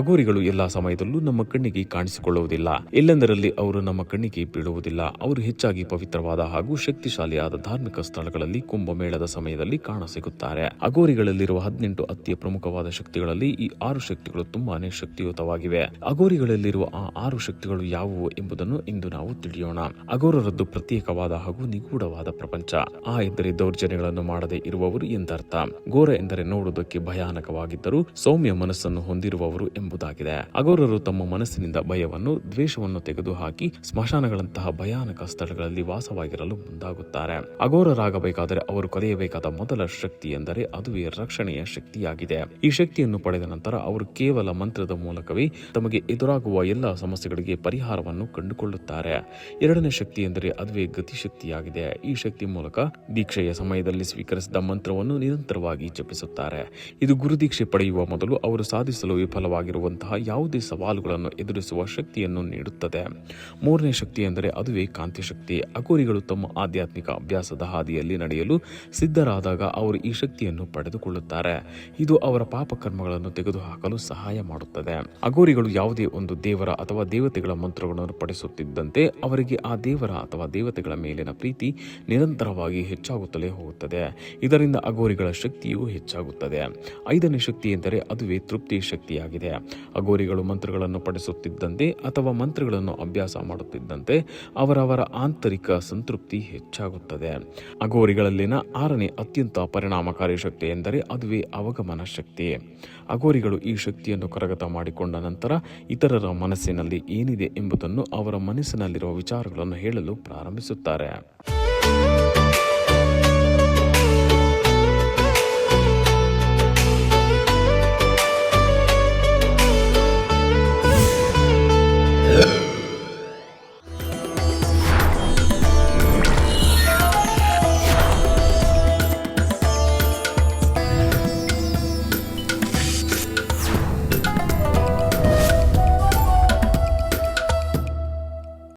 ಅಘೋರಿಗಳು ಎಲ್ಲಾ ಸಮಯದಲ್ಲೂ ನಮ್ಮ ಕಣ್ಣಿಗೆ ಕಾಣಿಸಿಕೊಳ್ಳುವುದಿಲ್ಲ. ಎಲ್ಲೆಂದರಲ್ಲಿ ಅವರು ನಮ್ಮ ಕಣ್ಣಿಗೆ ಬೀಳುವುದಿಲ್ಲ. ಅವರು ಹೆಚ್ಚಾಗಿ ಪವಿತ್ರವಾದ ಹಾಗೂ ಶಕ್ತಿಶಾಲಿಯಾದ ಧಾರ್ಮಿಕ ಸ್ಥಳಗಳಲ್ಲಿ ಕುಂಭಮೇಳದ ಸಮಯದಲ್ಲಿ ಕಾಣಸಿಗುತ್ತಾರೆ. ಅಘೋರಿಗಳಲ್ಲಿರುವ 18 ಅತಿ ಪ್ರಮುಖವಾದ ಶಕ್ತಿಗಳಲ್ಲಿ ಈ 6 ಶಕ್ತಿಗಳು ತುಂಬಾನೇ ಶಕ್ತಿಯುತವಾಗಿವೆ. ಅಘೋರಿಗಳಲ್ಲಿರುವ ಆ 6 ಶಕ್ತಿಗಳು ಯಾವುವು ಎಂಬುದನ್ನು ಇಂದು ನಾವು ತಿಳಿಯೋಣ. ಅಘೋರರದ್ದು ಪ್ರತ್ಯೇಕವಾದ ಹಾಗೂ ನಿಗೂಢವಾದ ಪ್ರಪಂಚ. ಆ ಎಂದರೆ ದೌರ್ಜನ್ಯಗಳನ್ನು ಮಾಡದೆ ಇರುವವರು ಎಂದರ್ಥ. ಘೋರ ಎಂದರೆ ನೋಡುವುದಕ್ಕೆ ಭಯಾನಕವಾಗಿದ್ದರೂ ಸೌಮ್ಯ ಮನಸ್ಸನ್ನು ಹೊಂದಿರುವವರು ಎಂಬುದಾಗಿದೆ. ಅಘೋರರು ತಮ್ಮ ಮನಸ್ಸಿನಿಂದ ಭಯವನ್ನು, ದ್ವೇಷವನ್ನು ತೆಗೆದುಹಾಕಿ ಸ್ಮಶಾನಗಳಂತಹ ಭಯಾನಕ ಸ್ಥಳಗಳಲ್ಲಿ ವಾಸವಾಗಿರಲು ಮುಂದಾಗುತ್ತಾರೆ. ಅಘೋರರಾಗಬೇಕಾದರೆ ಅವರು ಕಲಿಯಬೇಕಾದ ಮೊದಲ ಶಕ್ತಿ ಎಂದರೆ ಅದುವೇ ರಕ್ಷಣೆಯ ಶಕ್ತಿಯಾಗಿದೆ. ಈ ಶಕ್ತಿಯನ್ನು ಪಡೆದ ನಂತರ ಅವರು ಕೇವಲ ಮಂತ್ರದ ಮೂಲಕವೇ ತಮಗೆ ಎದುರಾಗುವ ಎಲ್ಲ ಸಮಸ್ಯೆಗಳಿಗೆ ಪರಿಹಾರವನ್ನು ಕಂಡುಕೊಳ್ಳುತ್ತಾರೆ. ಎರಡನೇ ಶಕ್ತಿ ಎಂದರೆ ಅದುವೇ ಗತಿಶಕ್ತಿಯಾಗಿದೆ. ಈ ಶಕ್ತಿ ಮೂಲಕ ದೀಕ್ಷೆಯ ಸಮಯದಲ್ಲಿ ಸ್ವೀಕರಿಸಿದ ಮಂತ್ರವನ್ನು ನಿರಂತರವಾಗಿ ಜಪಿಸುತ್ತಾರೆ. ಇದು ಗುರುದೀಕ್ಷೆ ಪಡೆಯುವ ಮೊದಲು ಅವರು ಸಾಧಿಸಲು ವಿಫಲವಾಗಿರುವಂತಹ ಯಾವುದೇ ಸವಾಲುಗಳನ್ನು ಎದುರಿಸುವ ಶಕ್ತಿಯನ್ನು ನೀಡುತ್ತದೆ. ಮೂರನೇ ಶಕ್ತಿ ಎಂದರೆ ಅದುವೇ ಕಾಂತಿ ಶಕ್ತಿ. ಅಘೋರಿಗಳು ತಮ್ಮ ಆಧ್ಯಾತ್ಮಿಕ ಅಭ್ಯಾಸದ ಹಾದಿಯಲ್ಲಿ ನಡೆಯಲು ಸಿದ್ಧರಾದಾಗ ಅವರು ಈ ಶಕ್ತಿಯನ್ನು ಪಡೆದುಕೊಳ್ಳುತ್ತಾರೆ. ಇದು ಅವರ ಪಾಪಕರ್ಮಗಳನ್ನು ತೆಗೆದುಹಾಕಲು ಸಹಾಯ ಮಾಡುತ್ತದೆ. ಅಘೋರಿಗಳು ಯಾವುದೇ ಒಂದು ದೇವರ ಅಥವಾ ದೇವತೆಗಳ ಮಂತ್ರಗಳನ್ನು ಪಡಿಸುತ್ತಿದ್ದಂತೆ ಅವರಿಗೆ ಆ ದೇವರ ಅಥವಾ ದೇವತೆಗಳ ಮೇಲಿನ ಪ್ರೀತಿ ನಿರಂತರವಾಗಿ ಹೆಚ್ಚಾಗುತ್ತಲೇ ಹೋಗುತ್ತದೆ. ಇದರಿಂದ ಅಘೋರಿಗಳ ಶಕ್ತಿಯು ಹೆಚ್ಚಾಗುತ್ತದೆ. ಐದನೇ ಶಕ್ತಿ ಎಂದರೆ ಅದುವೇ ತೃಪ್ತಿ ಶಕ್ತಿಯಾಗಿದೆ. ಅಘೋರಿಗಳು ಮಂತ್ರಗಳನ್ನು ಪಡಿಸುತ್ತಿದ್ದಂತೆ ಅಥವಾ ಮಂತ್ರಗಳನ್ನು ಅಭ್ಯಾಸ ಮಾಡುತ್ತಿದ್ದಂತೆ ಅವರವರ ಆಂತರಿಕ ಸಂತೃಪ್ತಿ ಹೆಚ್ಚಾಗುತ್ತದೆ. ಅಘೋರಿಗಳಲ್ಲಿನ ಆರನೇ ಅತ್ಯಂತ ಪರಿಣಾಮಕಾರಿ ಶಕ್ತಿ ಎಂದರೆ ಅದುವೇ ಅವಗಮನ ಶಕ್ತಿ. ಅಘೋರಿಗಳು ಈ ಶಕ್ತಿಯನ್ನು ಕರಗತ ಮಾಡಿಕೊಂಡ ನಂತರ ಇತರರ ಮನಸ್ಸಿನಲ್ಲಿ ಏನಿದೆ ಎಂಬುದನ್ನು ಅವರ ಮನಸ್ಸಿನಲ್ಲಿರುವ ವಿಚಾರಗಳನ್ನು ಹೇಳಲು ಪ್ರಾರಂಭಿಸುತ್ತಾರೆ.